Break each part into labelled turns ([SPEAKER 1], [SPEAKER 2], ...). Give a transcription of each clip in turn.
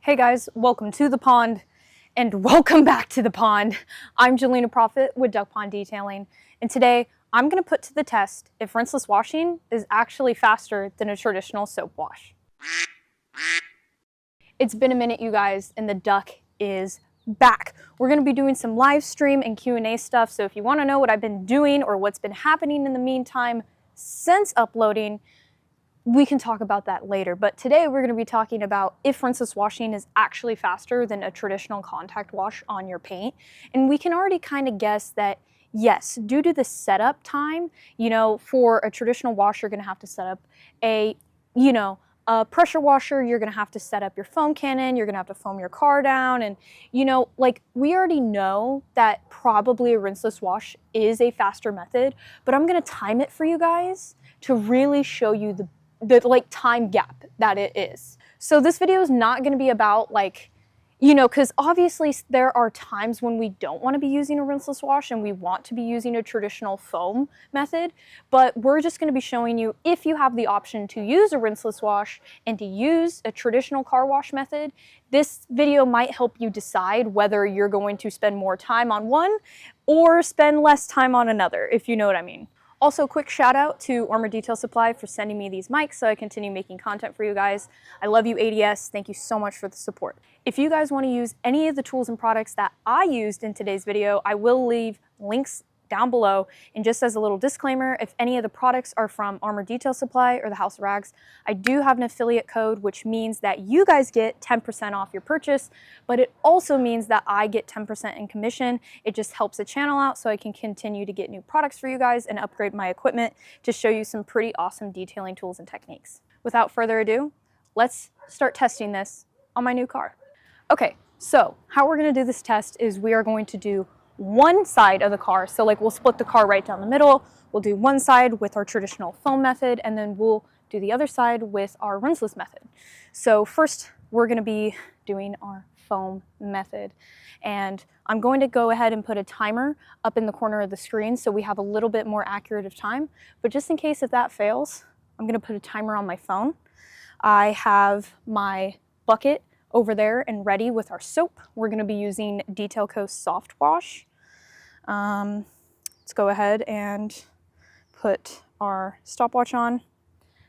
[SPEAKER 1] Hey guys, welcome to the pond and welcome back to the pond. I'm Jelena Profit with Duck Pond Detailing, and today I'm going to put to the test if rinseless washing is actually faster than a traditional soap wash. It's been a minute, you guys, and the duck is back. We're going to be doing some live stream and Q&A stuff, so if you want to know what I've been doing or what's been happening in the meantime since uploading, we can talk about that later. But today we're going to be talking about if rinseless washing is actually faster than a traditional contact wash on your paint. And we can already kind of guess that yes, due to the setup time, for a traditional wash, you're going to have to set up a pressure washer, you're going to have to set up your foam cannon, you're going to have to foam your car down. And, we already know that probably a rinseless wash is a faster method, but I'm going to time it for you guys to really show you the time gap that it is. So this video is not going to be about because obviously there are times when we don't want to be using a rinseless wash and we want to be using a traditional foam method, but we're just going to be showing you if you have the option to use a rinseless wash and to use a traditional car wash method, this video might help you decide whether you're going to spend more time on one or spend less time on another, if you know what I mean. Also, quick shout out to Armor Detail Supply for sending me these mics so I continue making content for you guys. I love you, ADS. Thank you so much for the support. If you guys want to use any of the tools and products that I used in today's video, I will leave links down below. And just as a little disclaimer, if any of the products are from Armor Detail Supply or the House of Rags, I do have an affiliate code, which means that you guys get 10% off your purchase, but it also means that I get 10% in commission. It just helps the channel out so I can continue to get new products for you guys and upgrade my equipment to show you some pretty awesome detailing tools and techniques. Without further ado, let's start testing this on my new car. Okay, so how we're going to do this test is we are going to do one side of the car. So we'll split the car right down the middle. We'll do one side with our traditional foam method, and then we'll do the other side with our rinseless method. So first, we're going to be doing our foam method. And I'm going to go ahead and put a timer up in the corner of the screen so we have a little bit more accurate of time. But just in case if that fails, I'm going to put a timer on my phone. I have my bucket over there and ready with our soap. We're going to be using Detail Co. Soft Wash. Let's go ahead and put our stopwatch on.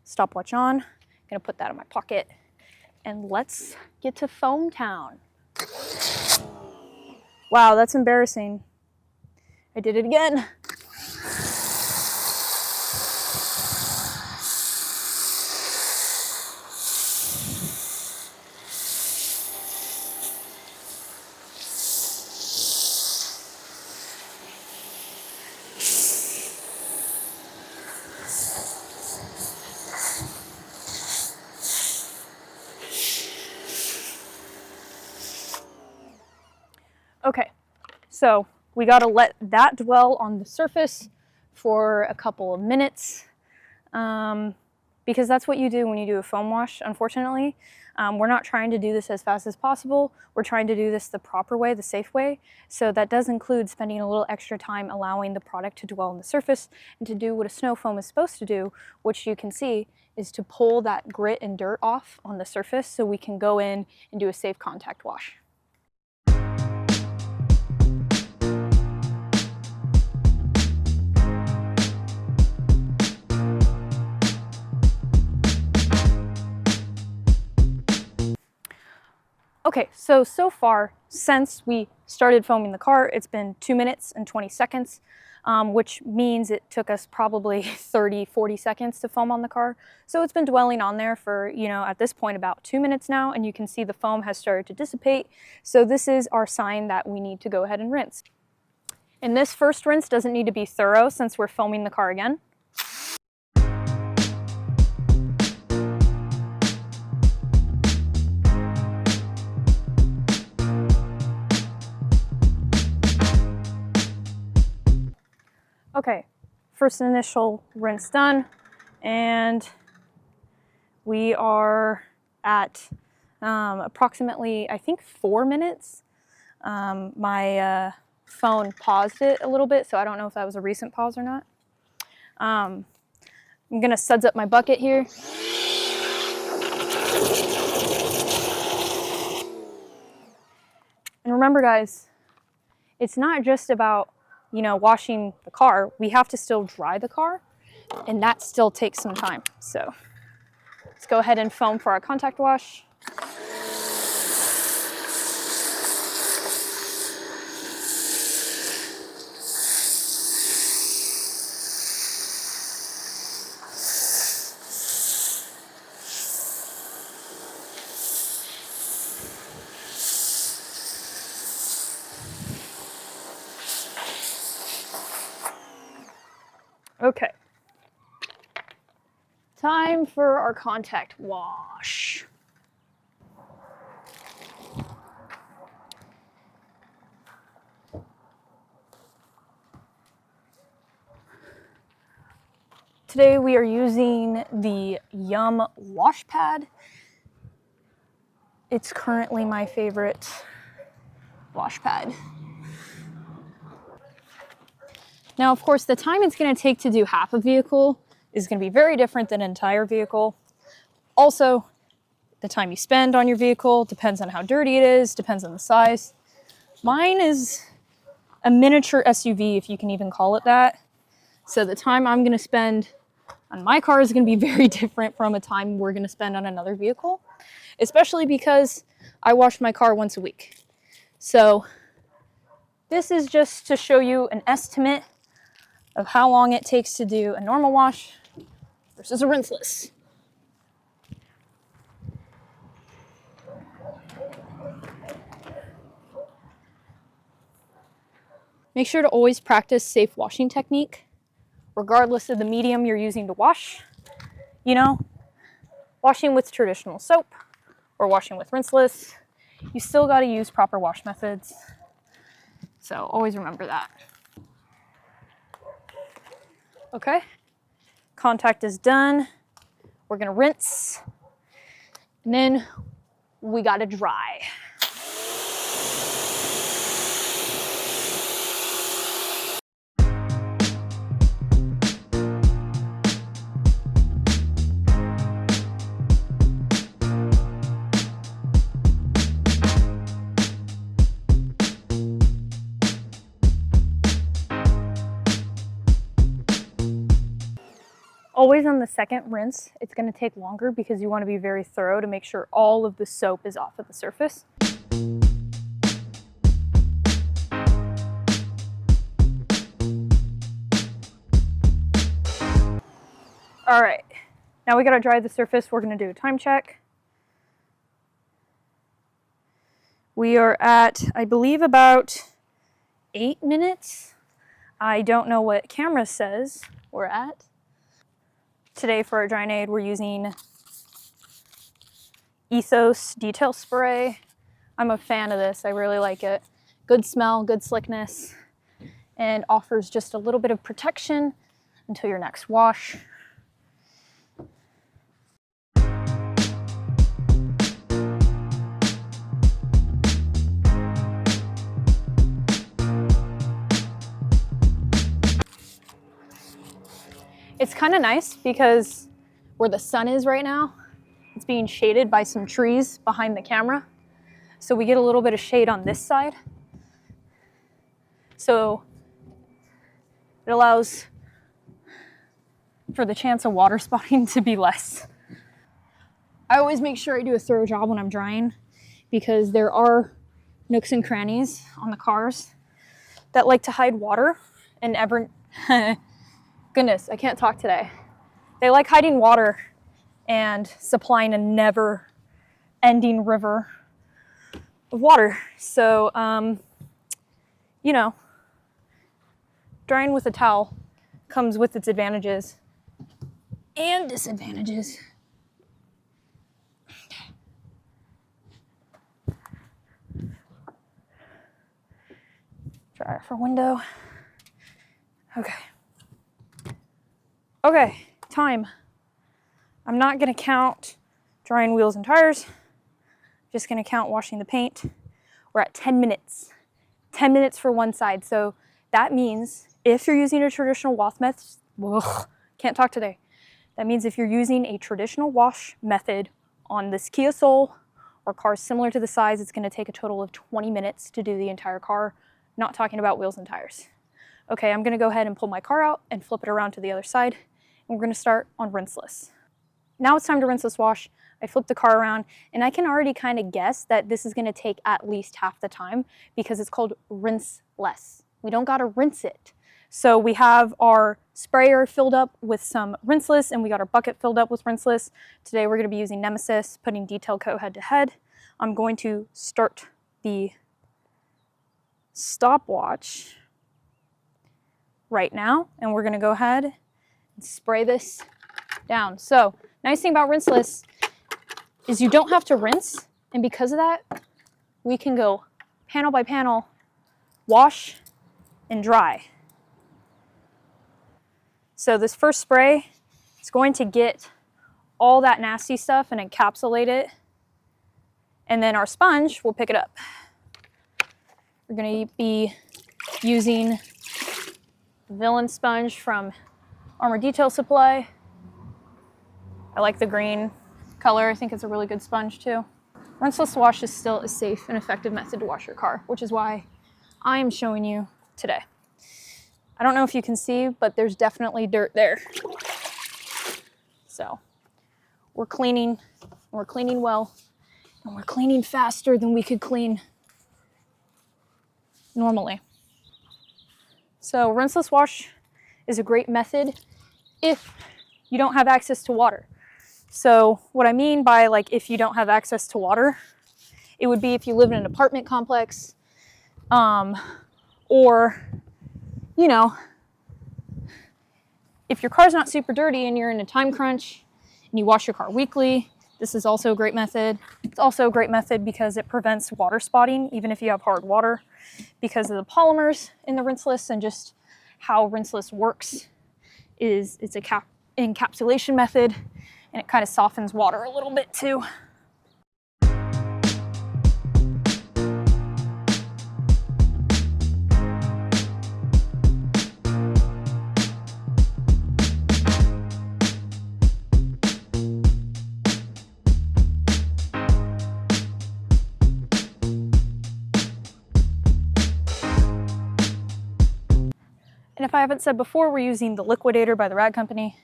[SPEAKER 1] Stopwatch on. I'm going to put that in my pocket. And let's get to Foam Town. Wow, that's embarrassing. I did it again. Okay, so we gotta let that dwell on the surface for a couple of minutes because that's what you do when you do a foam wash, unfortunately. We're not trying to do this as fast as possible. We're trying to do this the proper way, the safe way. So that does include spending a little extra time allowing the product to dwell on the surface and to do what a snow foam is supposed to do, which you can see is to pull that grit and dirt off on the surface so we can go in and do a safe contact wash. Okay, so far, since we started foaming the car, it's been 2 minutes and 20 seconds, which means it took us probably 30, 40 seconds to foam on the car. So it's been dwelling on there for, at this point about 2 minutes now, and you can see the foam has started to dissipate. So this is our sign that we need to go ahead and rinse. And this first rinse doesn't need to be thorough since we're foaming the car again. Okay, first initial rinse done, and we are at approximately, I think, 4 minutes. My phone paused it a little bit, so I don't know if that was a recent pause or not. I'm gonna suds up my bucket here. remember guys, it's not just about, you know, washing the car. We have to still dry the car, and that still takes some time. So let's go ahead and foam for our contact wash. Okay, time for our contact wash. Today we are using the Yum wash pad. It's currently my favorite wash pad. Now, of course, the time it's going to take to do half a vehicle is going to be very different than an entire vehicle. Also, the time you spend on your vehicle depends on how dirty it is, depends on the size. Mine is a miniature SUV, if you can even call it that. So the time I'm going to spend on my car is going to be very different from a time we're going to spend on another vehicle, especially because I wash my car once a week. So this is just to show you an estimate of how long it takes to do a normal wash versus a rinseless. Make sure to always practice safe washing technique, regardless of the medium you're using to wash. You know, washing with traditional soap or washing with rinseless, you still got to use proper wash methods. So always remember that. Okay, contact is done. We're gonna rinse, and then we gotta dry. Always on the second rinse, it's going to take longer because you want to be very thorough to make sure all of the soap is off of the surface. All right, now we got to dry the surface. We're going to do a time check. We are at, I believe, about 8 minutes. I don't know what camera says we're at. Today for our Drynaid, we're using Ethos Detail Spray. I'm a fan of this. I really like it. Good smell, good slickness, and offers just a little bit of protection until your next wash. It's kind of nice because where the sun is right now, it's being shaded by some trees behind the camera. So we get a little bit of shade on this side. So it allows for the chance of water spotting to be less. I always make sure I do a thorough job when I'm drying because there are nooks and crannies on the cars that like to hide water and goodness, I can't talk today. They like hiding water and supplying a never-ending river of water. So, you know, drying with a towel comes with its advantages and disadvantages. Dryer for window. Okay. Okay, time. I'm not gonna count drying wheels and tires. Just gonna count washing the paint. We're at 10 minutes. 10 minutes for one side. So that means if you're using a traditional wash method, can't talk today. That means if you're using a traditional wash method on this Kia Soul Our car is similar to the size. It's going to take a total of 20 minutes to do the entire car, not talking about wheels and tires. Okay, I'm going to go ahead and pull my car out and flip it around to the other side, and we're going to start on rinseless. Now it's time to rinseless wash. I flipped the car around, and I can already kind of guess that this is going to take at least half the time because it's called rinseless. We don't got to rinse it. So we have our sprayer filled up with some rinseless, and we got our bucket filled up with rinseless. Today we're going to be using Nemesis, putting detail coat head to head. I'm going to start the stopwatch right now, and we're going to go ahead and spray this down. So nice thing about rinseless is you don't have to rinse, and because of that, we can go panel by panel, wash and dry. So this first spray is going to get all that nasty stuff and encapsulate it, and then our sponge will pick it up. We're going to be using the Villain sponge from Armor Detail Supply. I like the green color. I think it's a really good sponge too. Rinseless wash is still a safe and effective method to wash your car, which is why I am showing you today. I don't know if you can see, but there's definitely dirt there. So we're cleaning well, and we're cleaning faster than we could clean normally. So rinseless wash is a great method if you don't have access to water. So what I mean by like if you don't have access to water, it would be if you live in an apartment complex, or, you know, if your car's not super dirty and you're in a time crunch and you wash your car weekly, this is also a great method. It's also a great method because it prevents water spotting, even if you have hard water, because of the polymers in the rinseless and just how rinseless works is it's a encapsulation method, and it kind of softens water a little bit too. And if I haven't said before, we're using the Liquidator by the Rag Company.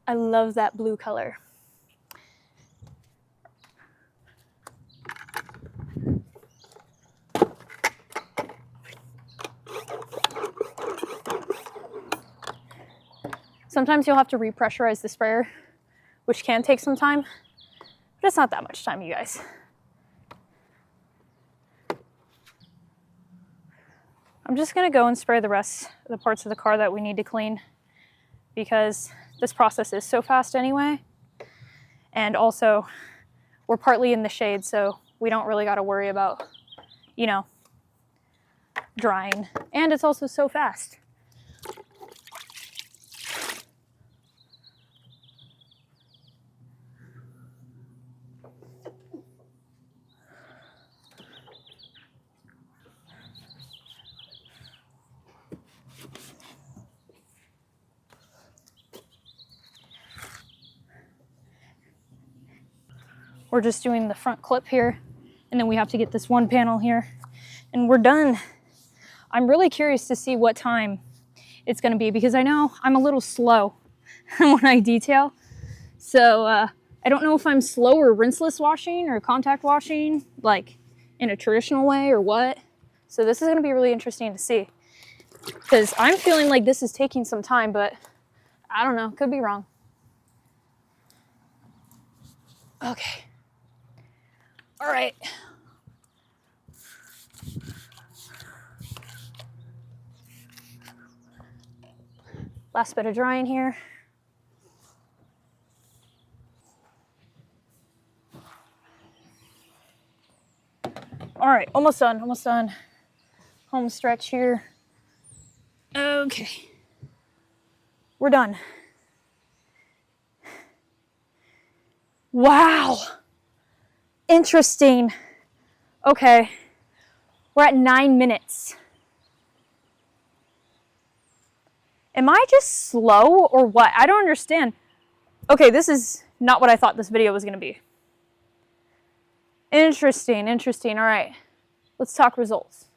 [SPEAKER 1] I love that blue color. Sometimes you'll have to repressurize the sprayer, which can take some time, but it's not that much time, you guys. I'm just gonna go and spray the rest of the parts of the car that we need to clean because this process is so fast anyway. And also, we're partly in the shade, so we don't really gotta worry about, you know, drying. And it's also so fast. We're just doing the front clip here, and then we have to get this one panel here, and we're done. I'm really curious to see what time it's gonna be because I know I'm a little slow when I detail. So I don't know if I'm slower rinseless washing or contact washing, like in a traditional way or what. So this is gonna be really interesting to see because I'm feeling like this is taking some time, but I don't know, could be wrong. Okay. All right. Last bit of drying here. All right, almost done, almost done. Home stretch here. Okay. We're done. Wow. Interesting. Okay. We're at 9 minutes. Am I just slow or what? I don't understand. Okay, this is not what I thought this video was going to be. Interesting, interesting. All right, let's talk results.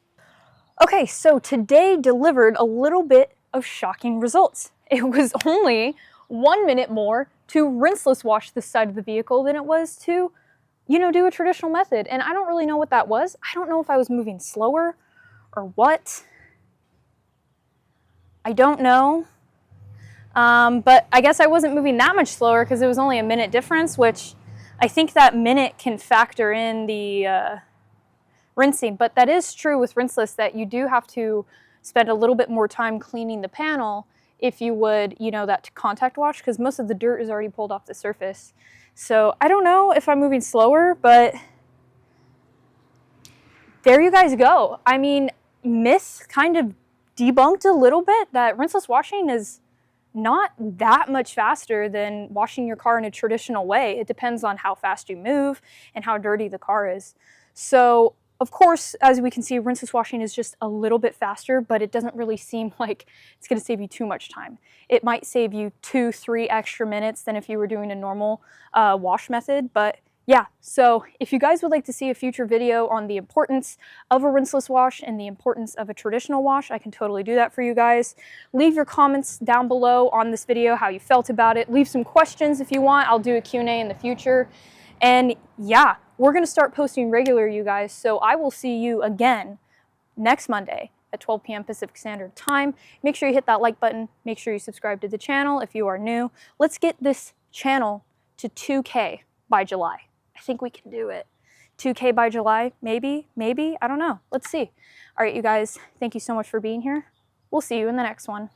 [SPEAKER 1] Okay, so today delivered a little bit of shocking results. It was only 1 minute more to rinseless wash this side of the vehicle than it was to, you know, do a traditional method. And I don't really know what that was. I don't know if I was moving slower or what. I don't know. But I guess I wasn't moving that much slower because it was only a minute difference, which I think that minute can factor in the rinsing. But that is true with rinseless, that you do have to spend a little bit more time cleaning the panel if you would, you know, that contact wash, because most of the dirt is already pulled off the surface. So I don't know if I'm moving slower, but there you guys go. I mean, myth kind of debunked a little bit that rinseless washing is not that much faster than washing your car in a traditional way. It depends on how fast you move and how dirty the car is. So, of course, as we can see, rinseless washing is just a little bit faster, but it doesn't really seem like it's going to save you too much time. It might save you 2-3 extra minutes than if you were doing a normal wash method, but yeah, so if you guys would like to see a future video on the importance of a rinseless wash and the importance of a traditional wash, I can totally do that for you guys. Leave your comments down below on this video, how you felt about it. Leave some questions if you want. I'll do a Q&A in the future. And yeah, we're going to start posting regular, you guys, so I will see you again next Monday at 12 p.m. Pacific Standard Time. Make sure you hit that like button. Make sure you subscribe to the channel if you are new. Let's get this channel to 2K by July. I think we can do it. 2K by July, maybe, I don't know. Let's see. All right, you guys, thank you so much for being here. We'll see you in the next one.